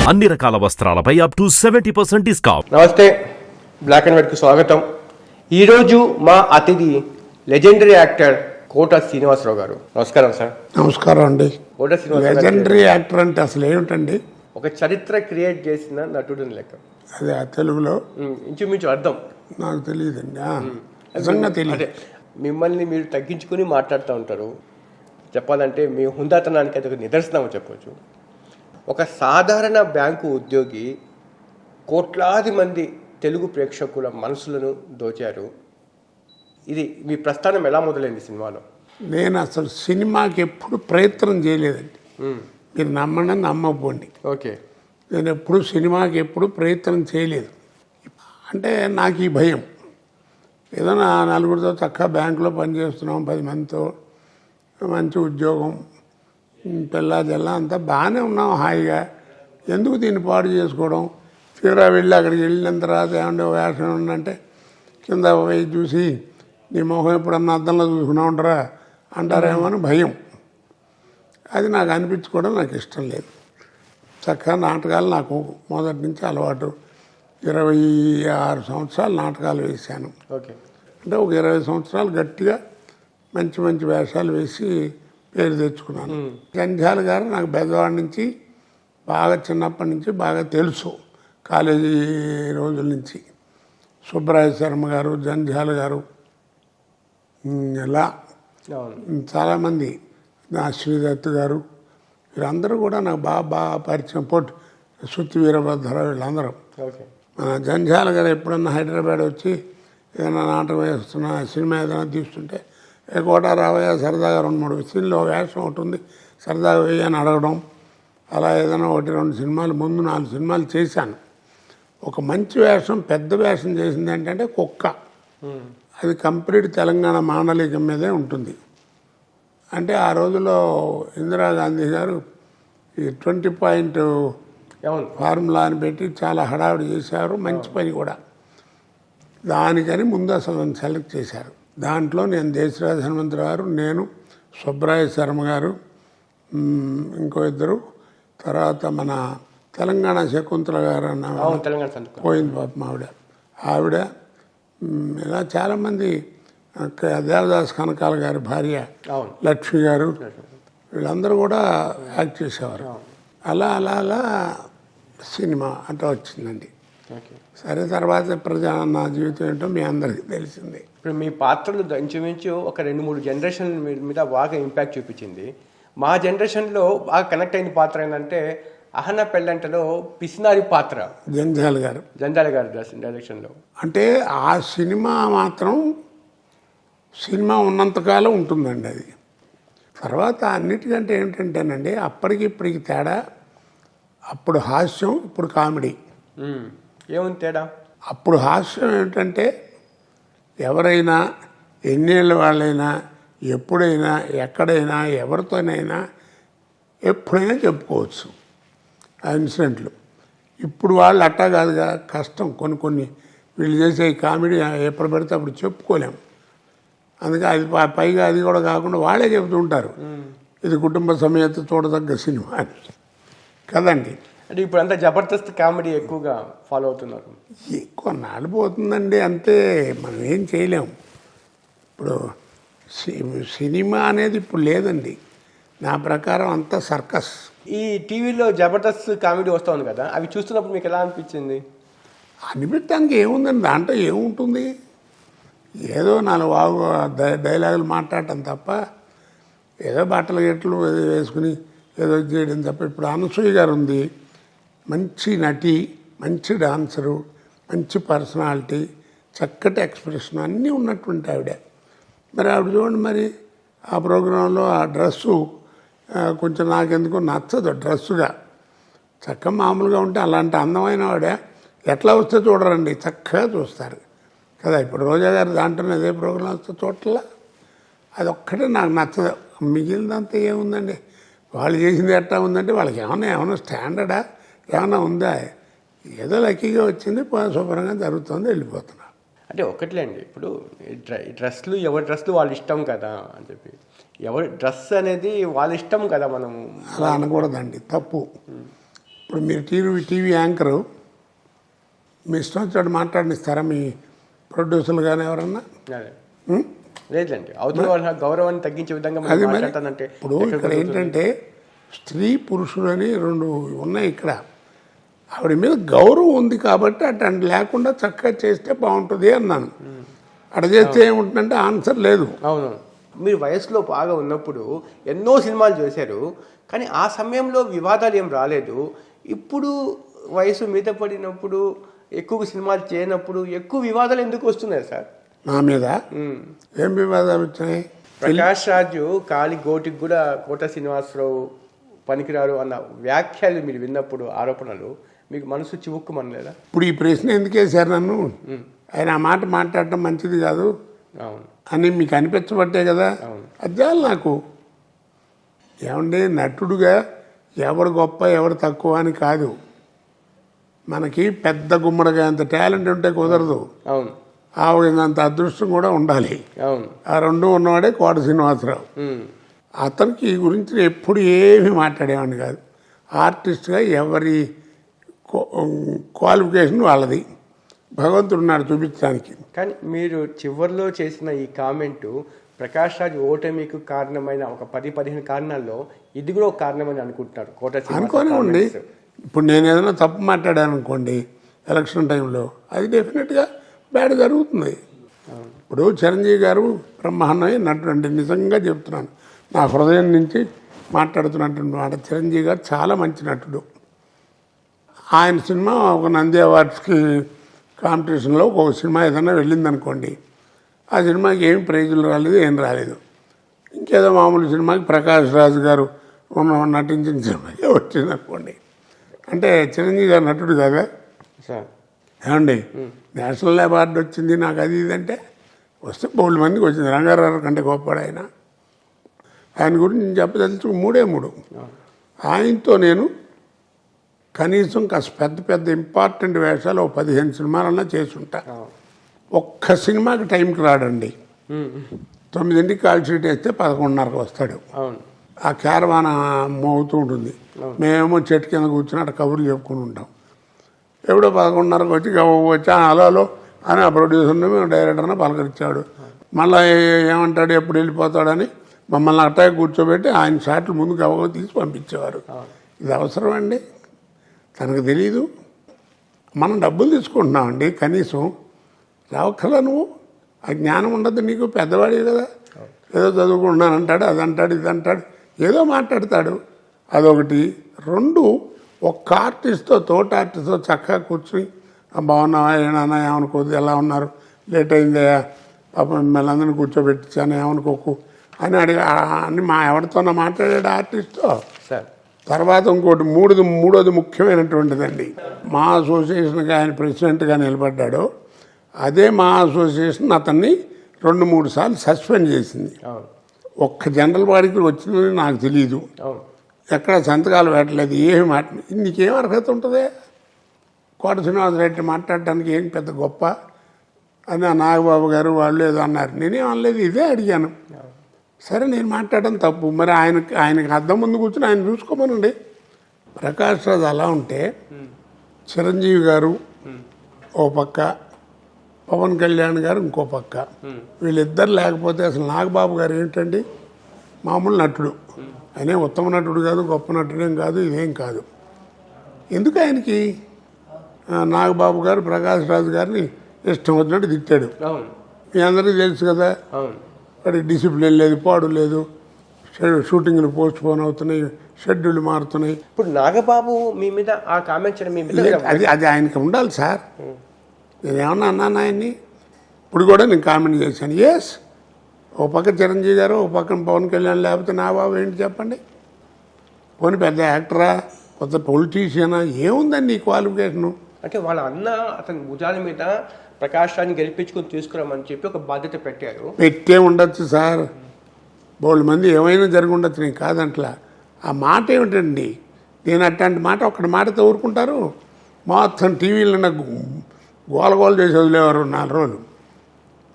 అన్ని రకాల వస్త్రాలపై up to 70% discount. నమస్తే, బ్లాక్ అండ్ వైట్కి స్వాగతం. ఈరోజు మా అతిథి లెజెండరీ యాక్టర్ కోట శ్రీనివాసరావు గారు. నమస్కారం సార్. నమస్కారం అండి. కోట శ్రీనివాసరావు లెజెండరీ యాక్టర్ అంటే అసలు ఏమిటండి? ఒక చరిత్ర క్రియేట్ చేసిన నటుడిని లెక్క. అదే తెలుగులో ఇంచుమించు అర్థం నాకు తెలియదండి. నిజంగా తెలియదు. మిమ్మల్ని మీరు తగ్గించుకుని మాట్లాడుతూ ఉంటారు. చెప్పాలంటే మీ హుందాతనానికి అది ఒక నిదర్శనం చెప్పవచ్చు. ఒక సాధారణ బ్యాంకు ఉద్యోగి కోట్లాది మంది తెలుగు ప్రేక్షకుల మనసులను దోచారు. ఇది మీ ప్రస్థానం ఎలా మొదలైంది సినిమాలో? నేను అసలు సినిమాకి ఎప్పుడు ప్రయత్నం చేయలేదండి. మీరు నమ్మండి నమ్మకపోండి. ఓకే. నేను ఎప్పుడు సినిమాకి ఎప్పుడు ప్రయత్నం చేయలేదు. అంటే నాకు ఈ భయం, ఏదైనా నలుగురితో చక్కగా బ్యాంకులో పనిచేస్తున్నాం, 10 మందితో మంచి ఉద్యోగం, పిల్ల జల్ల అంతా బాగానే ఉన్నాం హాయిగా, ఎందుకు దీన్ని పాడు చేసుకోవడం? తీరా వెళ్ళి అక్కడికి వెళ్ళిన తర్వాత ఏమంటే వేషం ఉందంటే కింద పోయి చూసి నీ మొహం ఎప్పుడన్నా అద్దంలో చూసుకున్నా ఉంటారా అంటారేమో అని భయం. అది నాకు అనిపించుకోవడం నాకు ఇష్టం లేదు. చక్కగా నాటకాలు నాకు మొదటి నుంచి అలవాటు. 26 సంవత్సరాలు నాటకాలు వేశాను. ఓకే. అంటే ఒక 20 సంవత్సరాలు గట్టిగా మంచి మంచి వేషాలు వేసి పేరు తెచ్చుకున్నాను. జంధ్యాల గారు నాకు పెద్దవాడి నుంచి బాగా చిన్నప్పటి నుంచి బాగా తెలుసు, కాలేజీ రోజుల నుంచి. సుబ్బరాయ శర్మ గారు, జంధ్యాల గారు, ఇలా చాలామంది, శ్రీదత్ గారు, వీరందరూ కూడా నాకు బాగా పరిచయం. సుత్తి వీరభద్రరావు, వీళ్ళందరూ. మన జంధ్యాల గారు ఎప్పుడన్నా హైదరాబాద్ వచ్చి ఏదైనా నాటకం వేస్తున్నా, సినిమా ఏదైనా తీస్తుంటే కోట రావయ్య సరదాగా 2-3 సీన్లో వేషం ఉంటుంది, సరదాగా వేయని అడగడం. అలా ఏదైనా 1-2 సినిమాలు, ముందు 4 సినిమాలు చేశాను. ఒక మంచి వేషం, పెద్ద వేషం చేసింది ఏంటంటే కుక్క. అది కంప్లీట్ తెలంగాణ మాండలికం మీదే ఉంటుంది. అంటే ఆ రోజుల్లో ఇందిరాగాంధీ గారు ఈ 20 పాయింట్ ఫార్ములా అని పెట్టి చాలా హడావిడి చేశారు. మంచి పని కూడా. దానికని ముందు అసలు నన్ను సెలెక్ట్ చేశారు. దాంట్లో నేను దేశరాజ హనుమంతరావు గారు, నేను, సుబ్బరాయ శర్మ గారు, ఇంకో ఇద్దరు, తర్వాత మన తెలంగాణ శకుంతల గారు అన్న పోయింది పాపం ఆవిడ, ఇలా చాలామంది, దేవదాస్ కనకాల గారి భార్య లక్ష్మి గారు, వీళ్ళందరూ కూడా యాక్ట్ చేసేవారు. అలా అలా అలా సినిమా అంటే వచ్చిందండి. సరే, తర్వాత నా జీవితం ఏంటో మీ అందరికీ తెలిసింది. ఇప్పుడు మీ పాత్రలు ఇంచుమించు ఒక 2-3 జనరేషన్ మీద బాగా ఇంపాక్ట్ చూపించింది. మా జనరేషన్లో బాగా కనెక్ట్ అయిన పాత్ర ఏంటంటే అహన పెళ్ళంటలో పిసినారి పాత్ర, జంధ్యాల గారు డైరెక్షన్లో. అంటే ఆ సినిమా మాత్రం సినిమా ఉన్నంతకాలం ఉంటుందండి అది. తర్వాత అన్నిటికంటే ఏమిటంటేనండి, అప్పటికి ఇప్పటికి తేడా. అప్పుడు హాస్యం, ఇప్పుడు కామెడీ. ఏముంది తేడా? అప్పుడు హాస్యం ఏమిటంటే ఎవరైనా, ఎన్నేళ్ళ వాళ్ళైనా, ఎప్పుడైనా, ఎక్కడైనా, ఎవరితోనైనా, ఎప్పుడైనా చెప్పుకోవచ్చు ఆ ఇన్సిడెంట్లు. ఇప్పుడు వాళ్ళు అట్టా కాదుగా, కష్టం. కొన్ని వీళ్ళు చేసే కామెడీ ఎప్పుడు పడితే అప్పుడు చెప్పుకోలేము. అందుకే అది పైగా అది కూడా కాకుండా వాళ్ళే చెబుతుంటారు, ఇది కుటుంబ సమేత చూడదగ్గ సినిమా అని కదండి. అంటే ఇప్పుడు అంతా జబర్దస్త్ కామెడీ ఎక్కువగా ఫాలో అవుతున్నారు. ఎక్కువ నాడిపోతుందండి, అంతే. మనం ఏం చేయలేము. ఇప్పుడు సినిమా అనేది ఇప్పుడు లేదండి. నా ప్రకారం అంతా సర్కస్. ఈ టీవీలో జబర్దస్త్ కామెడీ వస్తుంది కదా, అవి చూస్తున్నప్పుడు మీకు ఎలా అనిపించింది? అనిపించడానికి ఏముందండి, దాంట్లో ఏముంటుంది? ఏదో 4 డైలాగులు మాట్లాడటం తప్ప, ఏదో బట్టలు గెట్లు వేసుకుని ఏదో చేయడం తప్ప. ఇప్పుడు అనసూయ గారు ఉంది, మంచి నటి, మంచి డాన్సరు, మంచి పర్సనాలిటీ, చక్కటి ఎక్స్ప్రెషన్ అన్నీ ఉన్నటువంటి ఆవిడ. మరి ఆవిడ చూడండి, మరి ఆ ప్రోగ్రాంలో ఆ డ్రెస్సు కొంచెం నాకెందుకు నచ్చదు. డ్రెస్సుగా చక్కగా మామూలుగా ఉంటే అలాంటి అందమైన ఆవిడ ఎట్లా వస్తే చూడరండి, చక్కగా చూస్తారు కదా. ఇప్పుడు రోజా గారు దాంట్లోనే అదే ప్రోగ్రాం వస్తే చూడట్లా. అది ఒక్కటే నాకు నచ్చదు. మిగిలినంతా ఏముందండి, వాళ్ళు చేసింది ఎట్లా ఉందంటే వాళ్ళకి ఏమన్నా స్టాండర్డా ఏమన్నా ఉందా? ఏదో లక్కీగా వచ్చింది, శుభ్రంగా జరుగుతుంది, వెళ్ళిపోతున్నా. అంటే ఒకట్లేండి, ఇప్పుడు డ్రెస్లు ఎవరి డ్రెస్లు వాళ్ళ ఇష్టం కదా అని చెప్పి, ఎవరి డ్రెస్ అనేది వాళ్ళ ఇష్టం కదా. మనం అలా అనకూడదండి, తప్పు. ఇప్పుడు మీరు టీవీ యాంకరు మీ ఇష్టం వచ్చినట్టు మాట్లాడనిస్తారా మీ ప్రొడ్యూసర్లు కానీ ఎవరన్నా? అదే ఉం? లేదండి, అవతల వాళ్ళ గౌరవాన్ని తగ్గించే విధంగా అది మరి మాట్లాడతానంటే ఇప్పుడు ఇక్కడ ఏంటంటే స్త్రీ పురుషుడు అని రెండు ఉన్నాయి ఇక్కడ. ఆవిడ మీద గౌరవం ఉంది కాబట్టి అటు లేకుండా చక్కగా చేస్తే బాగుంటుంది అన్నాను. అటు చేస్తే ఏముంటుందంటే ఆన్సర్ లేదు. అవును, మీరు వయసులో బాగా ఉన్నప్పుడు ఎన్నో సినిమాలు చేశారు, కానీ ఆ సమయంలో వివాదాలు ఏం రాలేదు. ఇప్పుడు వయసు మీద పడినప్పుడు ఎక్కువ సినిమాలు చేయనప్పుడు ఎక్కువ వివాదాలు ఎందుకు వస్తున్నాయి సార్? నా మీద ఏం వివాదాలు వచ్చాయి? ప్రకాష్ రాజు కాలి గోటికి కూడా కోట శ్రీనివాసరావు పనికిరారు అన్న వ్యాఖ్యలు మీరు విన్నప్పుడు, ఆరోపణలు మీకు మనసు చివుక్కుమనలేదా? ఇప్పుడు ఈ ప్రశ్న ఎందుకు వేశారు నన్ను? ఆయన ఆ మాట మాట్లాడటం మంచిది కాదు అవును అని మీకు అనిపించబట్టే కదా. అది చాలు నాకు. ఏమంటే నటుడుగా ఎవరు గొప్ప ఎవరు తక్కువ అని కాదు. మనకి పెద్ద గుమ్మడిగా అంత టాలెంట్ ఉంటే కుదరదు, అవును ఆవిడంత అదృష్టం కూడా ఉండాలి. అవును ఆ రెండు ఉన్నవాడే కోట శ్రీనివాసరావు. అతనికి ఈ గురించి ఎప్పుడు ఏమీ మాట్లాడేవాడిని కాదు. ఆర్టిస్ట్గా ఎవరి క్వాలిఫికేషన్ వాళ్ళది, భగవంతుడు ఉన్నాడు చూపించడానికి. కానీ మీరు చివరిలో చేసిన ఈ కామెంటు ప్రకాష్ రాజ్ ఓటమికి కారణమైన ఒక 10-15 కారణాల్లో ఇది కూడా ఒక కారణమని అనుకుంటున్నారు కోట అనుకోనే ఉండి. ఇప్పుడు నేను ఏదైనా తప్పు మాట్లాడాను అనుకోండి ఎలక్షన్ టైంలో, అది డెఫినెట్గా బ్యాడ్ జరుగుతుంది. ఇప్పుడు చిరంజీవి గారు బ్రహ్మాండమే నటుడు అండి, నిజంగా చెప్తున్నాను, నా హృదయం నుంచి మాట్లాడుతున్నటువంటి మాట. చిరంజీవి గారు చాలా మంచి నటుడు. ఆయన సినిమా ఒక నంది అవార్డ్స్కి కాంపిటీషన్లో ఒక సినిమా ఏదైనా వెళ్ళిందనుకోండి, ఆ సినిమాకి ఏమి ప్రైజులు రాలేదు, ఏం రాలేదు. ఇంకేదో మామూలు సినిమాకి ప్రకాష్ రాజు గారు నటించిన సినిమాకి వచ్చిందనుకోండి, అంటే చిరంజీవి గారు నటుడు కదా సార్. ఏమండి నేషనల్ అవార్డు వచ్చింది నాకు, అది ఇదంటే వస్తే బోల్డ్ మందికి వచ్చింది. రంగారావు కంటే గొప్పవాడు ఆయన. ఆయన గురించి నేను చెప్పదలుచు మూడే మూడు. ఆయనతో నేను కనీసం కాస్త పెద్ద పెద్ద ఇంపార్టెంట్ వేషాలు 15 సినిమాలన్నా చేసుంటా. ఒక్క సినిమాకి టైంకి రాడండి. 9ంటికి కాల్ షీట్ వేస్తే 11:30కి వస్తాడు. ఆ క్యారవాన్ మోగుతూ ఉంటుంది, మేమేమో చెట్టు కింద కూర్చుని అట్లా కబుర్లు చెప్పుకుని ఉంటాం. ఎప్పుడో 11:30కి వచ్చి వచ్చి హలో అని ఆ ప్రొడ్యూసర్ని మేము డైరెక్టర్ని పలకరించాడు. మళ్ళీ ఏమంటాడు ఎప్పుడు వెళ్ళిపోతాడని మమ్మల్ని అట్టాగే కూర్చోబెట్టి ఆయన షాట్లు ముందు గవగ తీసి పంపించేవారు. ఇది అవసరం అండి? తనకు తెలీదు. మనం డబ్బులు తీసుకుంటున్నామండి, కనీసం రావక్కర్లా నువ్వు? ఆ జ్ఞానం ఉండదు నీకు, పెద్దవాడి కదా. ఏదో చదువుకుంటున్నాను అంటాడు, అది అంటాడు, ఇది అంటాడు, ఏదో మాట్లాడతాడు. అదొకటి. 2, ఒక్క ఆర్టిస్ట్తో తోటి ఆర్టిస్ట్తో చక్కగా కూర్చుని బాగున్నావా, ఏమన్నా ఏమనుకోద్దు, ఎలా ఉన్నారు, లేట్ అయిందయా, పాపం మిమ్మల్ని అందరినీ కూర్చోబెట్టించాను ఏమనుకోకు అని అన్ని ఎవరితోనో మాట్లాడాడు ఆర్టిస్ట్తో. తర్వాత ఇంకోటి మూడోది ముఖ్యమైనటువంటిదండి. మా అసోసియేషన్కి ఆయన ప్రెసిడెంట్గా నిలబడ్డాడు. అదే మా అసోసియేషన్ అతన్ని 2-3 సార్లు సస్పెండ్ చేసింది. ఒక్క జనరల్ బాడీకి వచ్చిందని నాకు తెలియదు, ఎక్కడ సంతకాలు పెట్టలేదు, ఏమి నీకేం అర్హత ఉంటుంది కోట శ్రీనివాసరెడ్డి మాట్లాడటానికి? ఏం పెద్ద గొప్ప అని నాగబాబు గారు వాళ్ళు ఏదో అన్నారు, నేనేం అనలేదు, ఇదే అడిగాను. సరే నేను మాట్లాడడం తప్పు, మరి ఆయనకి అద్దం ముందు కూర్చొని ఆయన చూసుకోమనండి. ప్రకాష్ రాజ్ అలా ఉంటే చిరంజీవి గారు ఓ పక్క, పవన్ కళ్యాణ్ గారు ఇంకో పక్క, వీళ్ళిద్దరు లేకపోతే అసలు నాగబాబు గారు ఏంటండి, మామూలు నటుడు. ఆయనే ఉత్తమ నటుడు కాదు, గొప్ప నటుడేం కాదు, ఇదేం కాదు. ఎందుకు ఆయనకి నాగబాబు గారు ప్రకాష్ రాజ్ గారిని ఇష్టం వచ్చినట్టు తిట్టాడు. మీ అందరికీ తెలుసు కదా. వాడికి డిసిప్లిన్ లేదు, పాడు లేదు, షూటింగ్లు పోస్ట్ పోన్ అవుతున్నాయి, షెడ్యూల్ మారుతున్నాయి. ఇప్పుడు నాగబాబు మీ మీద ఆ కామెంట్ చేయడం మీ మీద అది ఆయనకి ఉండాలి సార్. నేనేమన్నా అన్నాను ఆయన్ని? ఇప్పుడు కూడా నేను కామెంట్ చేశాను. ఎస్, ఓ పక్క చిరంజీవి గారు, ఓ పక్కన పవన్ కళ్యాణ్, లేకపోతే నా బాబు ఏంటి చెప్పండి? పోనీ పెద్ద యాక్టరా, కొత్త పొలిటీషియనా, ఏముందండి ఈ క్వాలిఫికేషను? అంటే వాళ్ళ అన్న అతని భుజాల మీద ప్రకాష్ రాజ్ని గెలిపించుకొని తీసుకురామని చెప్పి ఒక బాధ్యత పెట్టారు. పెట్టే ఉండొచ్చు సార్, బోల్డ్ మంది ఏమైనా జరిగి ఉండొచ్చు, నేను కాదంట్లా. ఆ మాట ఏమిటండి? నేను అట్లాంటి మాట ఒక్కటి మాటతో ఊరుకుంటారు? మొత్తం టీవీలో నాకు గోలగోల చేసి వదిలేవారు 4 రోజులు.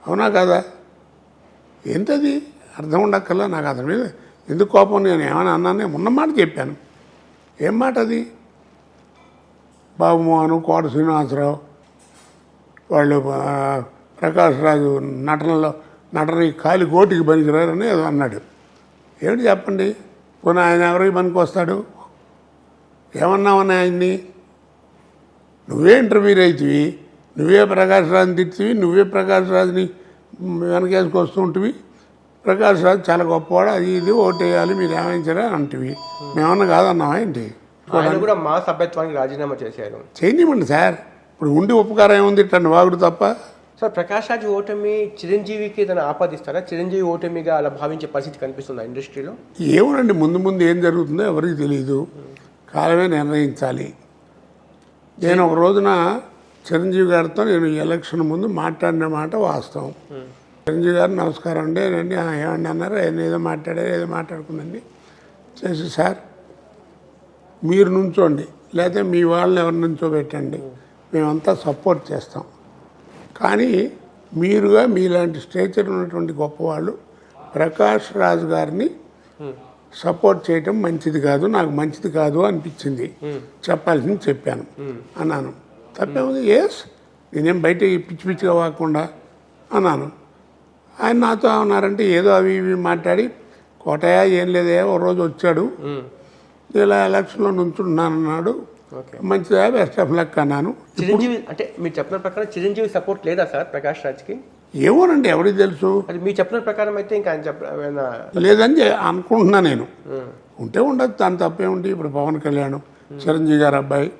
అవునా కదా? ఏంటది అర్థం ఉండక్కల్లా. నాకు అతని మీద ఎందుకు కోపం? నేను ఏమైనా అన్నానే, ఉన్నమాట చెప్పాను. ఏం మాట అది? బాబుమోహన్, కోట శ్రీనివాసరావు వాళ్ళు ప్రకాష్ రాజు నటన కాలి కోటికి పనికిరారని ఏదో అన్నాడు. ఏమిటి చెప్పండి, పోనీ ఆయన ఎవరికి పనికి వస్తాడు? ఏమన్నామని ఆయన్ని? నువ్వే ఇంటర్వ్యూ అవుతుంది, నువ్వే ప్రకాష్ రాజుని తిట్టివి, నువ్వే ప్రకాష్ రాజుని వెనకేసుకు వస్తూ ఉంటుంది. ప్రకాష్ రాజు చాలా గొప్పవాడు, అది ఇది ఓటేయాలి మీరు ఏమైంచారా అంటివి. మేమన్నా కాదన్నావా ఏంటి? ఆయన కూడా మా సభ్యత్వానికి రాజీనామా చేశారు. చేయనివ్వండి సార్, ఇప్పుడు ఉండి ఉపకారం ఏముంది ఇట్లా వాగుడు తప్ప. సార్ ప్రకాష్ రాజ్ ఓటమి చిరంజీవికి ఏదైనా ఆపాదిస్తారా? చిరంజీవి ఓటమిగా అలా భావించే పరిస్థితి కనిపిస్తుందా ఇండస్ట్రీలో? ఏమోనండి, ముందు ముందు ఏం జరుగుతుందో ఎవరికి తెలియదు, కాలమే నిర్ణయించాలి. నేను ఒక రోజున చిరంజీవి గారితో నేను ఎలక్షన్ ముందు మాట్లాడిన మాట వాస్తవం. చిరంజీవి గారు నమస్కారం అండి ఏమండి అన్నారు, ఏదో మాట్లాడుకుందండి చేసి, సార్ మీరు నుంచోండి లేకపోతే మీ వాళ్ళని ఎవరి నుంచో పెట్టండి, మేమంతా సపోర్ట్ చేస్తాం. కానీ మీరుగా మీలాంటి స్టేచర్ ఉన్నటువంటి గొప్పవాళ్ళు ప్రకాష్ రాజ్ గారిని సపోర్ట్ చేయటం మంచిది కాదు, నాకు మంచిది కాదు అనిపించింది, చెప్పాల్సింది చెప్పాను అన్నాను. తప్పేముంది, ఎస్ నేనేం బయట పిచ్చి పిచ్చిగా వాకుండా అన్నాను. ఆయన నాతో ఏమన్నారంటే ఏదో అవి ఇవి మాట్లాడి, కోటయ్య ఏం లేదే ఓ రోజు వచ్చాడు ఇలా ఎలక్షన్లో నుంచున్నాను అన్నాడు, మంచిదా బెస్ట్ ఆఫ్ లక్ అన్నాను. చిరంజీవి అంటే మీరు చెప్పిన ప్రకారం చిరంజీవి సపోర్ట్ లేదా సార్ ప్రకాష్ రాజ్కి? ఏమోనండి, ఎవరికి తెలుసు. అది మీరు చెప్పిన ప్రకారం అయితే ఇంకా ఆయన లేదని అనుకుంటున్నా నేను. ఉంటే ఉండదు, దాని తప్పేముంది. ఇప్పుడు పవన్ కళ్యాణ్ చిరంజీవి గారు అబ్బాయి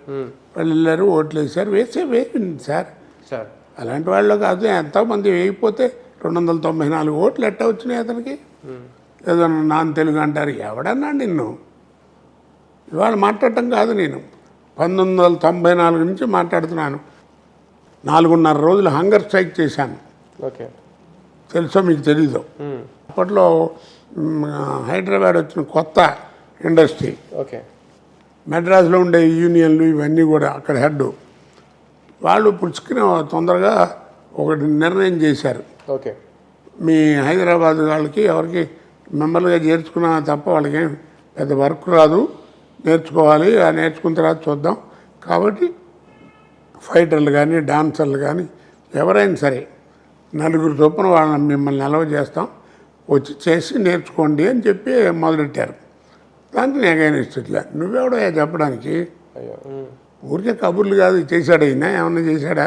వాళ్ళు వెళ్ళారు, ఓట్లు వేసారు, వేసింది సార్. సార్ అలాంటి వాళ్ళు కాదు, ఎంతోమంది వేయకపోతే 294 ఓట్లు ఎట్ట వచ్చినాయి అతనికి? ఏదో నాన్ తెలుగు అంటారు, ఎవడన్నా నిన్ను ఇవాళ మాట్లాడటం కాదు. నేను 1994 నుంచి మాట్లాడుతున్నాను. 4.5 రోజులు హంగర్ స్ట్రైక్ చేశాను. ఓకే, తెలుసో మీకు తెలీదు. అప్పట్లో హైదరాబాద్ వచ్చిన కొత్త ఇండస్ట్రీ, ఓకే, మెడ్రాస్లో ఉండే యూనియన్లు ఇవన్నీ కూడా అక్కడ హెడ్ వాళ్ళు పుచ్చుకుని తొందరగా ఒకటి నిర్ణయం చేశారు. ఓకే, మీ హైదరాబాద్ వాళ్ళకి ఎవరికి మెంబర్లుగా చేర్చుకున్నా తప్ప వాళ్ళకి పెద్ద వర్క్ రాదు, నేర్చుకోవాలి, ఆ నేర్చుకున్న తర్వాత చూద్దాం. కాబట్టి ఫైటర్లు కానీ డాన్సర్లు కానీ ఎవరైనా సరే 4 చొప్పున వాళ్ళని మిమ్మల్ని నిల్వ చేస్తాం, వచ్చి చేసి నేర్చుకోండి అని చెప్పి మొదలెట్టారు. దానికి నేను ఇష్టట్లే, నువ్వెవడో చెప్పడానికి? ఊరికే కబుర్లు కాదు, చేశాడు అయినా ఏమన్నా చేశాడా?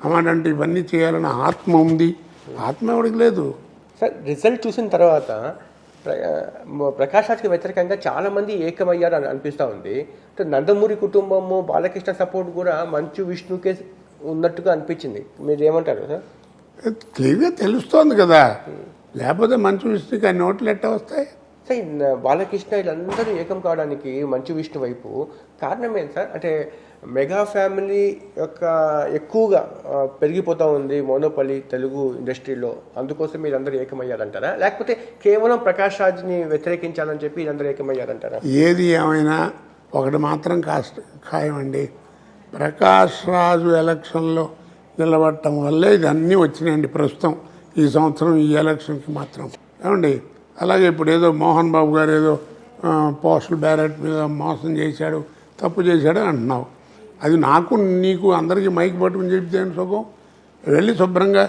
అమ్మాడంటే ఇవన్నీ చేయాలని ఆత్మ ఉంది, ఆత్మ ఎవరికి లేదు. సార్ రిజల్ట్ చూసిన తర్వాత ప్రకాష్ రాజ్కి వ్యతిరేకంగా చాలామంది ఏకమయ్యారు అని అనిపిస్తూ ఉంది. నందమూరి కుటుంబము బాలకృష్ణ సపోర్ట్ కూడా మంచు విష్ణుకే ఉన్నట్టుగా అనిపించింది. మీరు ఏమంటారు సార్? క్లియర్గా తెలుస్తోంది కదా, లేకపోతే మంచు విష్ణుకి అన్ని ఓట్లు ఎట్ట వస్తాయి? సార్ బాలకృష్ణ వీళ్ళందరూ ఏకం కావడానికి మంచు విష్ణు వైపు కారణం ఏంటి సార్? అంటే మెగా ఫ్యామిలీ యొక్క ఎక్కువగా పెరిగిపోతూ ఉంది మోనోపలి తెలుగు ఇండస్ట్రీలో, అందుకోసం వీళ్ళందరూ ఏకమయ్యారంటారా? లేకపోతే కేవలం ప్రకాష్ రాజ్ని వ్యతిరేకించాలని చెప్పి వీళ్ళందరూ ఏకమయ్యారంటారా? ఏది ఏమైనా ఒకటి మాత్రం ఖాయమండి, ప్రకాష్ రాజు ఎలక్షన్లో నిలబడటం వల్లే ఇదన్నీ వచ్చినాయండి ప్రస్తుతం ఈ సంవత్సరం ఈ ఎలక్షన్కి మాత్రం. ఏమండి, అలాగే ఇప్పుడు ఏదో మోహన్ బాబు గారు ఏదో పోస్టల్ బ్యాలెట్ మీద మోసం చేశాడు, తప్పు చేశాడు అంటున్నావు. అది నాకు నీకు అందరికీ మైక్ పట్టుకుని చెప్తే సుఖం, వెళ్ళి శుభ్రంగా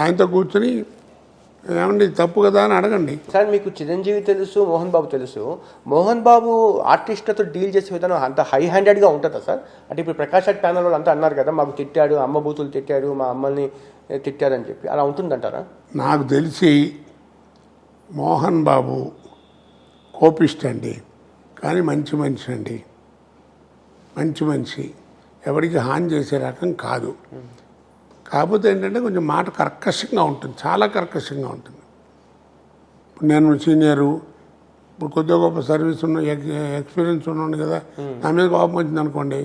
ఆయనతో కూర్చొని ఏమండి తప్పు కదా అని అడగండి. సార్ మీకు చిరంజీవి తెలుసు, మోహన్ బాబు తెలుసు. మోహన్ బాబు ఆర్టిస్టులతో డీల్ చేసే విధానం అంత హై హ్యాండెడ్గా ఉంటుందా సార్? అంటే ఇప్పుడు ప్రకాష్ రాజ్ ప్యానల్ వాళ్ళు అంతా అన్నారు కదా, మాకు తిట్టాడు, అమ్మ బూతులు తిట్టాడు, మా అమ్మల్ని తిట్టారని చెప్పి, అలా ఉంటుందంటారా? నాకు తెలిసి మోహన్ బాబు కోపిస్ట్ అండి, కానీ మంచి మనిషి అండి, మంచి మనిషి, ఎవరికి హాని చేసే రకం కాదు. కాకపోతే ఏంటంటే కొంచెం మాట కర్కశంగా ఉంటుంది, చాలా కర్కశంగా ఉంటుంది. ఇప్పుడు నేను సీనియరు, ఇప్పుడు కొద్దిగా గొప్ప సర్వీస్ ఉన్న ఎక్స్పీరియన్స్ ఉన్నాను కదా, నా మీద కోపం వచ్చింది అనుకోండి,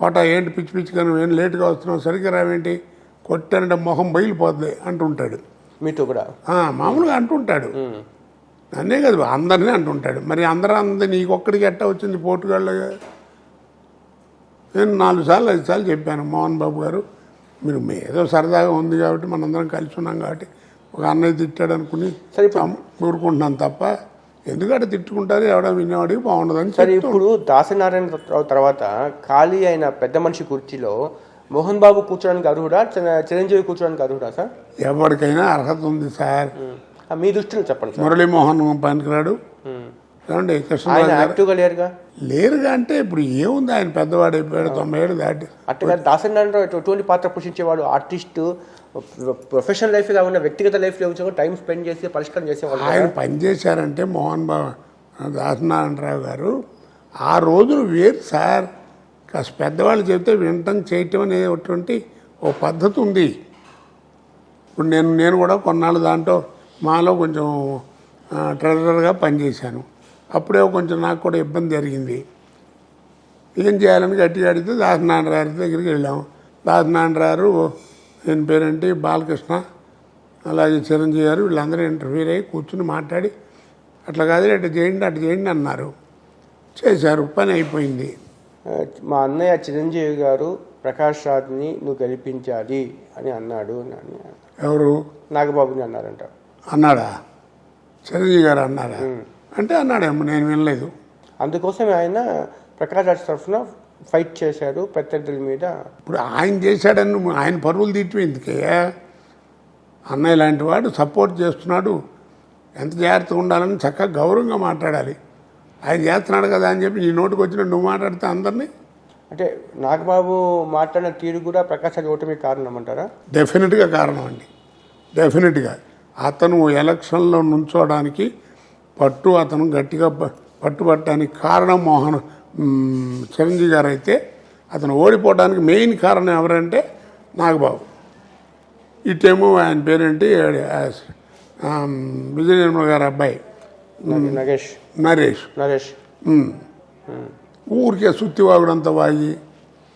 కోట ఏంటి పిచ్చి పిచ్చిగా నువ్వేం లేట్గా వస్తున్నావు, సరిగ్గా రావేంటి, కొట్టానంటే మొహం బయలుపోద్ది అంటుంటాడు. మీతో కూడా మామూలుగా అంటుంటాడు, నన్నే కదా అందరినీ అంటుంటాడు. మరి అందరూ నీకొక్కడికి ఎట్టా వచ్చింది పోటుగాళ్ళగా? నేను 4 సార్లు 5 సార్లు చెప్పాను, మోహన్ బాబు గారు మీరు ఏదో సరదాగా ఉంది కాబట్టి మనందరం కలిసి ఉన్నాం కాబట్టి ఒక అన్నయ్య తిట్టాడు అనుకుని ఊరుకుంటున్నాను తప్ప ఎందుకంటే తిట్టుకుంటారు, ఎవడో వినేవాడికి బాగుండదని సరే, చెప్తూ ఇప్పుడు దాసనారాయణరావు తర్వాత ఖాళీ అయిన పెద్ద మనిషి కుర్చీలో మోహన్ బాబు కూర్చోడానికి అర్హుడా, చిరంజీవి కూర్చోడానికి అర్హుడా సార్? ఎవరికైనా అర్హత ఉంది సార్. మీ దృష్టిలో చెప్పండి సార్. మురళీమోహన్ పనికిరాడు, ఏమండి ఆయన కృష్ణరాజు గారు యాక్టివ్గా లేరుగా. లేరుగా అంటే ఇప్పుడు ఏముంది, ఆయన పెద్దవాడు అయిపోయాడు, 90 ఏళ్ళు దాటి. అట్టుగా దాసనారాయణరావు ఎటువంటి పాత్ర పోషించేవాడు? ఆర్టిస్టు, ప్రొఫెషనల్ లైఫ్ కాకుండా వ్యక్తిగత లైఫ్లో వచ్చి టైం స్పెండ్ చేసి పరిష్కారం చేసేవాళ్ళు. ఆయన పనిచేశారంటే మోహన్ బాబు దాసనారాయణరావు గారు ఆ రోజులు వేరు సార్. కాస్త పెద్దవాళ్ళు చెప్తే వినటం చేయటం అనేటువంటి ఓ పద్ధతి ఉంది. ఇప్పుడు నేను కూడా కొన్నాళ్ళు దాంట్లో మాలో కొంచెం ట్రెజరర్గా పనిచేశాను. అప్పుడే కొంచెం నాకు కూడా ఇబ్బంది జరిగింది. ఏం చేయాలని గట్టిగా అడిగితే దాసనారాయణ దగ్గరికి వెళ్ళాము. దాసనారాయణ ఆయన పేరేంటి బాలకృష్ణ, అలాగే చిరంజీవి గారు, వీళ్ళందరూ ఇంటర్వ్యూర్ అయ్యి కూర్చుని మాట్లాడి అట్లా కాదు అటు చేయండి అన్నారు. చేశారు, పని అయిపోయింది. మా అన్నయ్య చిరంజీవి గారు ప్రకాష్ రాజ్ని నువ్వు గెలిపించాలి అని అన్నాడు. ఎవరు? నాగబాబుని అన్నారంట. అన్నాడా? చిరంజీవి గారు అన్నారా? అంటే అన్నాడేమో, నేను వినలేదు. అందుకోసం ఆయన ప్రకాష్ రాజ్ తరఫున ఫైట్ చేశాడు ప్రత్యర్థుల మీద. ఇప్పుడు ఆయన చేశాడని ఆయన పరువులు తీయటం ఎందుకే? అన్నయ్య లాంటి వాడు సపోర్ట్ చేస్తున్నాడు, ఎంత జాగ్రత్తగా ఉండాలని చక్కగా గౌరవంగా మాట్లాడాలి. ఆయన చేస్తున్నాడు కదా అని చెప్పి నీ నోటికి వచ్చినట్టు నువ్వు మాట్లాడితే అందరినీ. అంటే నాగబాబు మాట్లాడిన తీరు కూడా ప్రకాష్ రాజ్ ఓటమి కారణం అంటారా? డెఫినెట్గా కారణం అండి, డెఫినెట్గా. అతను ఎలక్షన్లో నుంచోడానికి అతను గట్టిగా పట్టుబట్టడానికి కారణం చిరంజీవి గారు అయితే, అతను ఓడిపోవడానికి మెయిన్ కారణం ఎవరంటే నాగబాబు. ఇటేమో ఆయన పేరేంటి, విజయ నిర్మల గారి అబ్బాయి నరేష్ ఊరికే సుత్తివాగుడంతా వాగి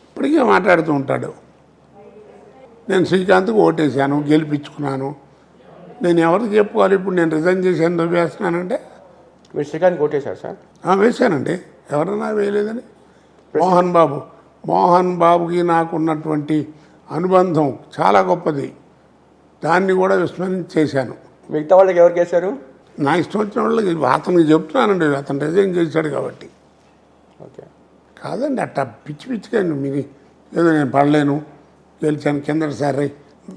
ఇప్పటికే మాట్లాడుతూ ఉంటాడు. నేను శ్రీకాంత్కి ఓటేశాను, గెలిపించుకున్నాను, నేను ఎవరికి చెప్పుకోవాలి? ఇప్పుడు నేను రిజైన్ చేశాను వేస్తున్నానంటే. మీరు శ్రీకాంత్ ఓటేశారు సార్? వేశానండి, ఎవరన్నా వేయలేదని. మోహన్ బాబుకి నాకు ఉన్నటువంటి అనుబంధం చాలా గొప్పది, దాన్ని కూడా విస్మరించేశాను. మిగతా వాళ్ళకి ఎవరికి వేశారు? నా ఇష్టం వచ్చిన వాళ్ళకి అతనికి చెప్తున్నానండి, అతను రిజైన్ చేశాడు కాబట్టి. ఓకే, కాదండి అట్లా పిచ్చిగా మీరు ఏదో నేను పడలేను గెలిచాను కిందసారి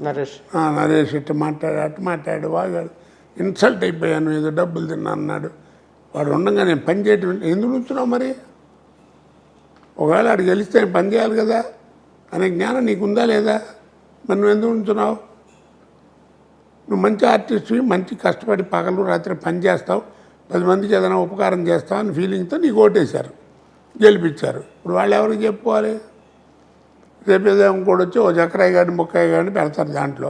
నరేష్ అట్టు మాట్లాడు వాగాడు, ఇన్సల్ట్ అయిపోయాను, ఏదో డబ్బులు తిన్నా అన్నాడు. వాడు ఉండగా నేను పని చేయటం ఎందుకు ఉంచున్నావు? మరి ఒకవేళ వాడు గెలిస్తే పని చేయాలి కదా అనే జ్ఞానం నీకుందా లేదా? మరి నువ్వు ఎందుకు ఉంచున్నావు? నువ్వు మంచి ఆర్టిస్ట్వి, మంచి కష్టపడి పగలు రాత్రి పని చేస్తావు, 10 మందికి ఏదైనా ఉపకారం చేస్తావు అని ఫీలింగ్తో నీకు ఓటేశారు, గెలిపించారు. ఇప్పుడు వాళ్ళు ఎవరికి చెప్పుకోవాలి? రేపు ఏదో ఇంకోటి వచ్చి ఓ చక్రాయి కానీ ముక్కాయి కానీ పెడతారు, దాంట్లో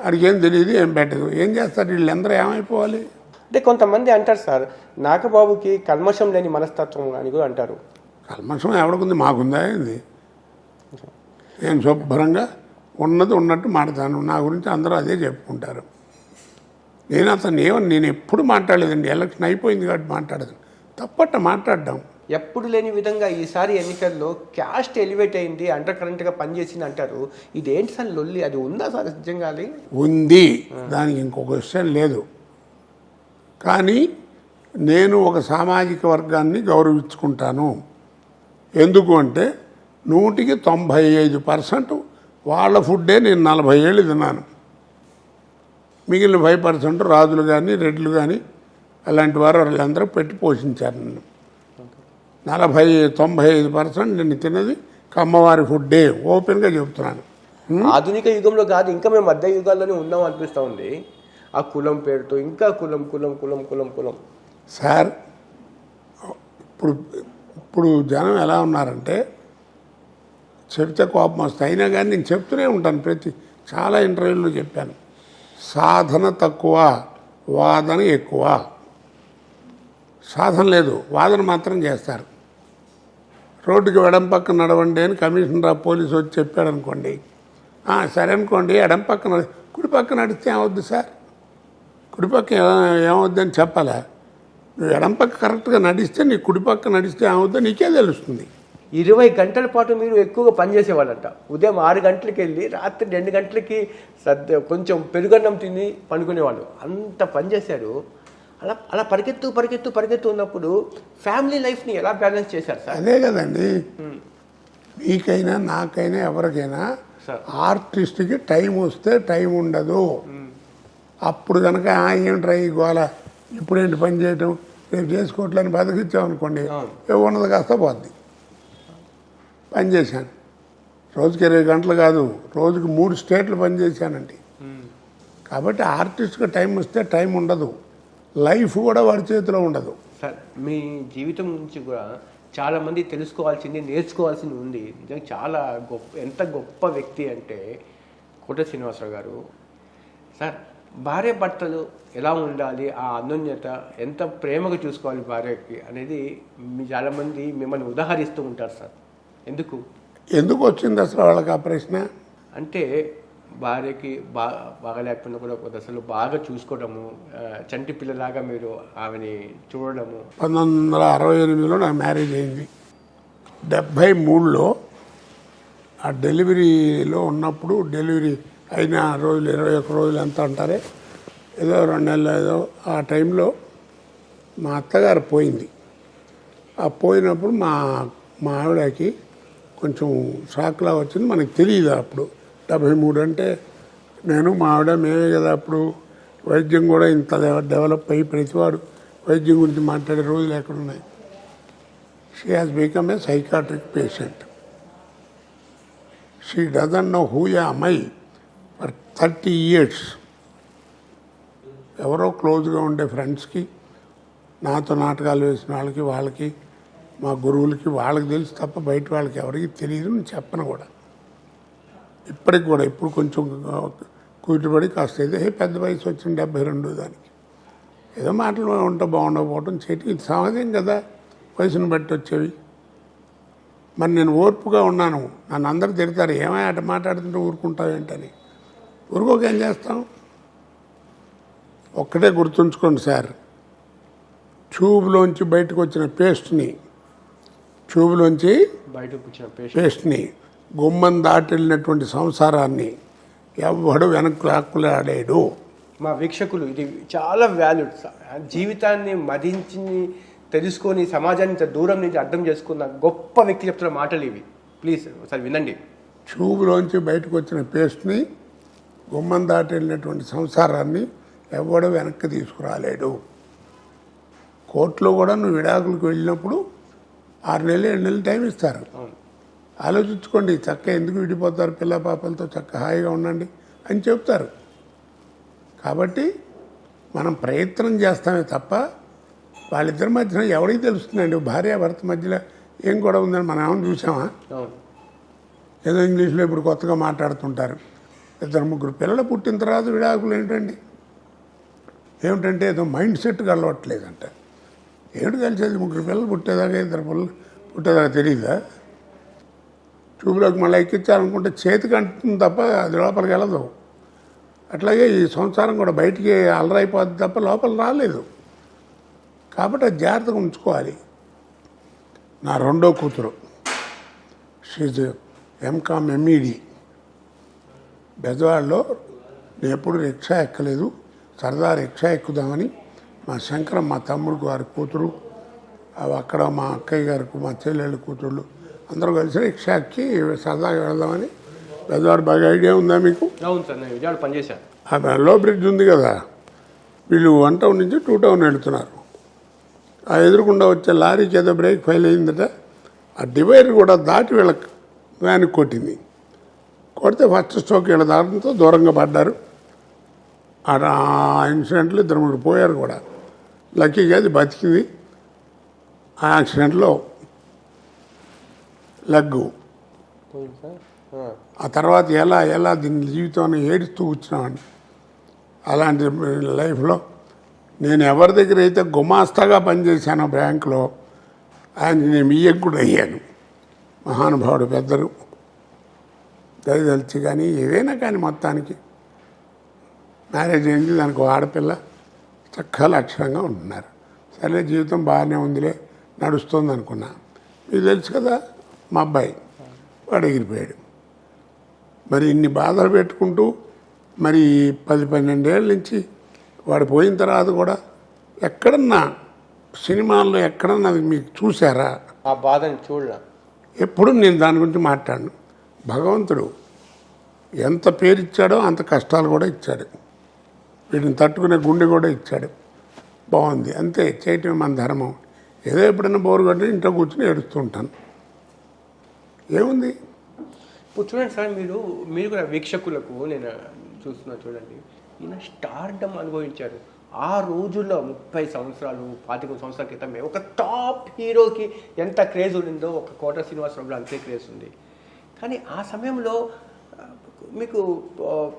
వాడికి ఏం తెలియదు, ఏం పెట్టదు, ఏం చేస్తారు? వీళ్ళందరూ ఏమైపోవాలి? అంటే కొంతమంది అంటారు సార్, నాగబాబుకి కల్మషం లేని మనస్తత్వం అని కూడా అంటారు. కల్మషం ఎవరికుంది? మాకుందా ఏంది? నేను శుభ్రంగా ఉన్నది ఉన్నట్టు మాట్లాడతాను, నా గురించి అందరూ అదే చెప్పుకుంటారు. నేను ఎప్పుడు మాట్లాడలేదండి, ఎలక్షన్ అయిపోయింది కాబట్టి మాట్లాడదు, తప్పట్ట మాట్లాడడం. ఎప్పుడు లేని విధంగా ఈసారి ఎన్నికల్లో క్యాస్ట్ ఎలివేట్ అయింది, అండర్ కరెంట్గా పనిచేసింది అంటారు. ఇదేంటి సార్ లొల్లి? అది ఉందా సార్ నిజంగా? అది ఉంది, దానికి ఇంకొక విషయం లేదు. కానీ నేను ఒక సామాజిక వర్గాన్ని గౌరవించుకుంటాను. ఎందుకు అంటే 195% వాళ్ళ ఫుడ్డే నేను 40 ఏళ్ళు తిన్నాను. మిగిలిన 5% రాజులు కానీ రెడ్లు కానీ అలాంటి వారు వాళ్ళందరూ పెట్టి పోషించారు నన్ను. 95% నేను తిన్నది కమ్మవారి ఫుడ్డే, ఓపెన్గా చెబుతున్నాను. ఆధునిక యుగంలో కాదు, ఇంకా మేము మధ్య యుగాల్లోనే ఉన్నాం అనిపిస్తూ ఉంది. ఆ కులం పేరుతో ఇంకా కులం కులం కులం కులం కులం సార్. ఇప్పుడు జనం ఎలా ఉన్నారంటే చెప్తే కోపం వస్తాయి, అయినా కానీ నేను చెప్తూనే ఉంటాను, చాలా ఇంటర్వ్యూల్లో చెప్పాను, సాధన తక్కువ వాదన ఎక్కువ. సాధన లేదు, వాదన మాత్రం చేస్తారు. రోడ్డుకి ఎడం పక్కన నడవండి అని కమిషనర్ ఆఫ్ పోలీసు వచ్చి చెప్పాడు అనుకోండి, సరే అనుకోండి, ఎడం పక్కన కుడి పక్కన నడిస్తే ఏమవుద్ది సార్? కుడి పక్క ఏమవుద్దని చెప్పాలా? నువ్వు ఎడం పక్క కరెక్ట్గా నడిస్తే నీ కుడి పక్క నడిస్తే ఏమవుద్దో నీకే తెలుస్తుంది. 20 గంటల పాటు మీరు ఎక్కువగా పనిచేసేవాళ్ళంట. ఉదయం 6 గంటలకు వెళ్ళి రాత్రి 2 గంటలకి కొంచెం పెరుగన్నం తిని పనుకునేవాళ్ళు, అంత పనిచేశారు. అలా అలా పరిగెత్తు ఉన్నప్పుడు ఫ్యామిలీ లైఫ్ని ఎలా బ్యాలెన్స్ చేశారు సార్? అదే కదండి, మీకైనా నాకైనా ఎవరికైనా సార్. ఆర్టిస్ట్కి టైం వస్తే టైం ఉండదు. అప్పుడు కనుక ఏంట్రా ఈ గోల, ఇప్పుడేంటి పని చేయటం, రేపు చేసుకోవట్లని బతికిచ్చామనుకోండి, ఉన్నది కాస్త పోద్ది. పని చేశాను రోజుకి 20 గంటలు కాదు, రోజుకి 3 స్టేట్లు పని చేశానండి. కాబట్టి ఆర్టిస్ట్కి టైం వస్తే టైం ఉండదు, లైఫ్ కూడా వాడి చేతిలో ఉండదు. సార్ మీ జీవితం గురించి కూడా చాలామంది తెలుసుకోవాల్సింది, నేర్చుకోవాల్సింది ఉంది. నిజంగా చాలా ఎంత గొప్ప వ్యక్తి అంటే కోట శ్రీనివాసరావు గారు. సార్ భార్య భర్తలు ఎలా ఉండాలి, ఆ అన్యోన్యత ఎంత ప్రేమగా చూసుకోవాలి భార్యకి అనేది చాలామంది మిమ్మల్ని ఉదాహరిస్తూ ఉంటారు సార్. ఎందుకు వచ్చింది అసలు వాళ్ళకి ఆ ప్రశ్న? అంటే భార్యకి బాగా లేకపోయినా కూడా ఒక దశలో బాగా చూసుకోవడము, చంటి పిల్లలాగా మీరు ఆమెని చూడడము. 1968లో నాకు మ్యారేజ్ అయింది. 73లో ఆ డెలివరీలో ఉన్నప్పుడు, డెలివరీ అయిన రోజులు 21 రోజులు ఎంత అంటారే, ఏదో 2 నెలలు ఏదో ఆ టైంలో మా అత్తగారు పోయింది. ఆ పోయినప్పుడు మా ఆవిడకి కొంచెం షాక్లా వచ్చింది. మనకి తెలియదు అప్పుడు. 73 అంటే నేను మా ఆవిడ మేమే కదా అప్పుడు. వైద్యం కూడా ఇంత డెవలప్ అయ్యి ప్రతివాడు వైద్యం గురించి మాట్లాడే రోజులు ఎక్కడున్నాయి. She has become a psychiatric patient. She doesn't know who am I for 30 years. ఎవరో క్లోజ్గా ఉండే ఫ్రెండ్స్కి, నాతో నాటకాలు వేసిన వాళ్ళకి మా గురువులకి వాళ్ళకి తెలుసు తప్ప బయట వాళ్ళకి ఎవరికి తెలియదు. నేను చెప్పను కూడా. ఇప్పటికి కూడా ఇప్పుడు కొంచెం కూతురుపడి కాస్త ఏదో పెద్ద వయసు వచ్చిన 72 దానికి ఏదో మాటలు ఉంటే బాగుండకపోవటం చేయటం ఇది సహజం కదా, వయసును బట్టి వచ్చేవి. మరి నేను ఓర్పుగా ఉన్నాను. నన్ను అందరూ తిడతారు, ఏమైనా అట మాట్లాడుతుంటే ఊరుకుంటావు ఏంటని. ఊరుకోక ఏం చేస్తాం? ఒక్కటే గుర్తుంచుకోండి సార్, ట్యూబ్లోంచి బయటకు వచ్చిన పేస్ట్ని పేస్ట్ని గుమ్మం దాటి వెళ్ళినటువంటి సంసారాన్ని ఎవడు వెనక్కి లాక్కులాడాడు. మా వీక్షకులు ఇది చాలా వాల్యూడ్. జీవితాన్ని మదించి తెలుసుకొని సమాజాన్ని ఇంత దూరం నుంచి అర్థం చేసుకున్న గొప్ప వ్యక్తి చెప్తున్న మాటలు ఇవి. ప్లీజ్ ఒకసారి వినండి. ట్యూబ్లోంచి బయటకు వచ్చిన పేస్ట్ని గుమ్మం దాటి వెళ్ళినటువంటి సంసారాన్ని ఎవడు వెనక్కి తీసుకురాలేడు. కోర్టులో కూడా నువ్వు విడాకులకు వెళ్ళినప్పుడు 6 నెలలు 7 నెలలు టైం ఇస్తారు. ఆలోచించుకోండి, చక్క ఎందుకు విడిపోతారు, పిల్ల పాపలతో చక్క హాయిగా ఉండండి అని చెప్తారు. కాబట్టి మనం ప్రయత్నం చేస్తామే తప్ప వాళ్ళిద్దరి మధ్యన ఎవరికి తెలుస్తుందండి? భార్యాభర్త మధ్యలో ఏం గొడవ ఉందని మనం ఏమైనా చూసామా? ఏదో ఇంగ్లీష్లో ఇప్పుడు కొత్తగా మాట్లాడుతుంటారు. 2-3 పిల్లలు పుట్టిన తర్వాత విడాకులు ఏమిటంటే ఏదో మైండ్ సెట్గా అలవట్లేదంట. ఏమిటి కలిసేది? 3 పిల్లలు పుట్టేదాకా 2 పిల్లలు పుట్టేదాకా తెలియదా? ట్యూబ్లోకి మళ్ళీ ఎక్కించాలనుకుంటే చేతికి అంటుంది తప్ప అది లోపలికి వెళ్ళదు. అట్లాగే ఈ సంసారం కూడా బయటికి అలరైపోద్ది తప్ప లోపల రాలేదు. కాబట్టి అది జాగ్రత్తగా ఉంచుకోవాలి. నా రెండో కూతురు షీజ్ ఎంకామ్ MED. బెజవాడలో నేను ఎప్పుడు రిక్షా ఎక్కలేదు, సరదా రిక్షా ఎక్కుదామని మా శంకరం, మా తమ్ముడు గారి కూతురు, అక్కడ మా అక్కయ్య గారికి, మా చెల్లెళ్ళ కూతుళ్ళు అందరూ కలిసి రిక్షా ఎక్కి సరదాగా వెళ్దామని. బెజవాడ బాగా ఐడియా ఉందా మీకు? అవును సార్, నేను విజయవాడ పనిచేశాను. ఆ లో బ్రిడ్జ్ ఉంది కదా, వీళ్ళు 1 టౌన్ నుంచి 2 టౌన్ వెళుతున్నారు. ఆ ఎదురుకుండా వచ్చే లారీకి ఏదో బ్రేక్ ఫెయిల్ అయిందట. ఆ డివైడర్ కూడా దాటి వీళ్ళ వ్యాన్కి కొట్టింది. కొడితే ఫస్ట్ స్ట్రోక్ వీళ్ళ దాటంతో దూరంగా పడ్డారు. ఆ ఇన్సిడెంట్లో 2-3 పోయారు కూడా. లక్కీగా అది బతికింది. ఆ యాక్సిడెంట్లో లగ్గు. ఆ తర్వాత ఎలా దీని జీవితాన్ని ఏడుస్తూ కూర్చున్నామని. అలాంటి లైఫ్లో నేను ఎవరి దగ్గర అయితే గుమాస్తాగా పనిచేశానో బ్యాంకులో, ఆయన నేను బియ్యం కూడా అయ్యాను. మహానుభావుడు, పెద్దలు దయదలిచి. కానీ ఏదైనా కానీ మొత్తానికి మ్యారేజ్ అయింది, దానికి ఆడపిల్ల, చక్కగా లక్ష్యంగా ఉంటున్నారు. సరే జీవితం బాగానే ఉందిలే, నడుస్తుంది అనుకున్నా. మీకు తెలుసు కదా మా అబ్బాయి, వాడు ఎగిరిపోయాడు. మరి ఇన్ని బాధలు పెట్టుకుంటూ మరి 10-12 ఏళ్ళ నుంచి వాడు పోయిన తర్వాత కూడా ఎక్కడన్నా సినిమాల్లో ఎక్కడన్నా అది మీకు చూసారా? ఆ బాధని చూడలా. ఎప్పుడు నేను దాని గురించి మాట్లాడను. భగవంతుడు ఎంత పేరు ఇచ్చాడో అంత కష్టాలు కూడా ఇచ్చాడు, వీటిని తట్టుకునే గుండె కూడా ఇచ్చాడు. బాగుంది, అంతే, చేయటం మన ధర్మం. ఏదో ఎప్పుడైనా బోరు కొట్టి ఇంట్లో కూర్చొని ఏడుస్తూ ఉంటాను, ఏముంది. ఇప్పుడు చూడండి సార్, మీరు కూడా వీక్షకులకు నేను చూస్తున్నా చూడండి, ఈయన స్టార్డమ్ అనుభవించారు. ఆ రోజుల్లో 30 సంవత్సరాలు 25 సంవత్సరాల క్రితమే ఒక టాప్ హీరోకి ఎంత క్రేజ్ ఉండిందో ఒక కోట శ్రీనివాసరావులో అంతే క్రేజ్ ఉంది. కానీ ఆ సమయంలో మీకు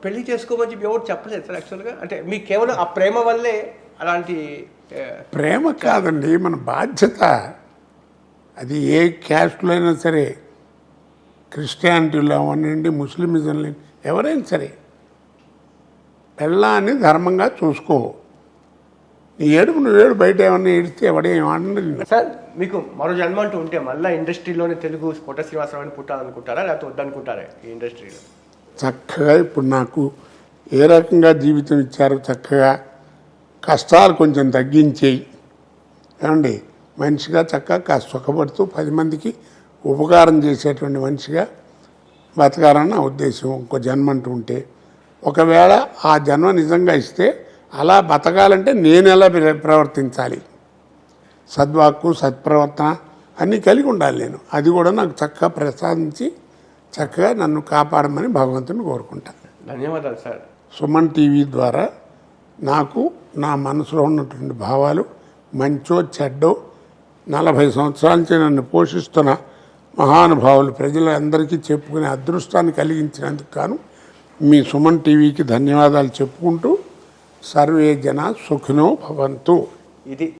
పెళ్లి చేసుకోమని చెప్పి ఎవరు చెప్పలేదు సార్ యాక్చువల్గా. అంటే మీకు కేవలం ఆ ప్రేమ వల్లే అలాంటి ప్రేమ కాదండి, మన బాధ్యత. అది ఏ క్యాస్ట్లో అయినా సరే, క్రిస్టియానిటీలో అవ్వనండి, ముస్లిమిజంలో ఎవరైనా సరే, పెళ్ళాన్ని ధర్మంగా చూసుకో. నీ ఏడుపు నువ్వు ఏడు, బయట ఏమన్నా ఏడిస్తే ఎవడేమన్నా. సార్ మీకు మరో జన్మ అంటూ ఉంటే మళ్ళీ ఇండస్ట్రీలోనే తెలుగు కోట శ్రీనివాసరావు పుట్టాలనుకుంటారా, లేకపోతే వద్దనుకుంటారా ఈ ఇండస్ట్రీలో? చక్కగా ఇప్పుడు నాకు ఏ రకంగా జీవితం ఇచ్చారో చక్కగా కష్టాలు కొంచెం తగ్గించేయి ఏమండి, మనిషిగా చక్కగా సుఖపడుతూ 10 మందికి ఉపకారం చేసేటువంటి మనిషిగా బతకాలన్న నా ఉద్దేశం. ఇంకో జన్మ అంటూ ఉంటే, ఒకవేళ ఆ జన్మ నిజంగా ఇస్తే అలా బతకాలంటే నేను ఎలా ప్రవర్తించాలి, సద్వాక్కు సత్ప్రవర్తన అన్నీ కలిగి ఉండాలి నేను. అది కూడా నాకు చక్కగా ప్రసాదించి చక్కగా నన్ను కాపాడమని భగవంతుని కోరుకుంటాను. ధన్యవాదాలు సార్. సుమన్ టీవీ ద్వారా నాకు నా మనసులో ఉన్నటువంటి భావాలు, మంచో చెడ్డో, 40 సంవత్సరాల నుంచి నన్ను పోషిస్తున్న మహానుభావులు ప్రజలందరికీ చెప్పుకునే అదృష్టాన్ని కలిగించినందుకు గాను మీ సుమన్ టీవీకి ధన్యవాదాలు చెప్పుకుంటూ, సర్వే జన సుఖినో భవంతు. ఇది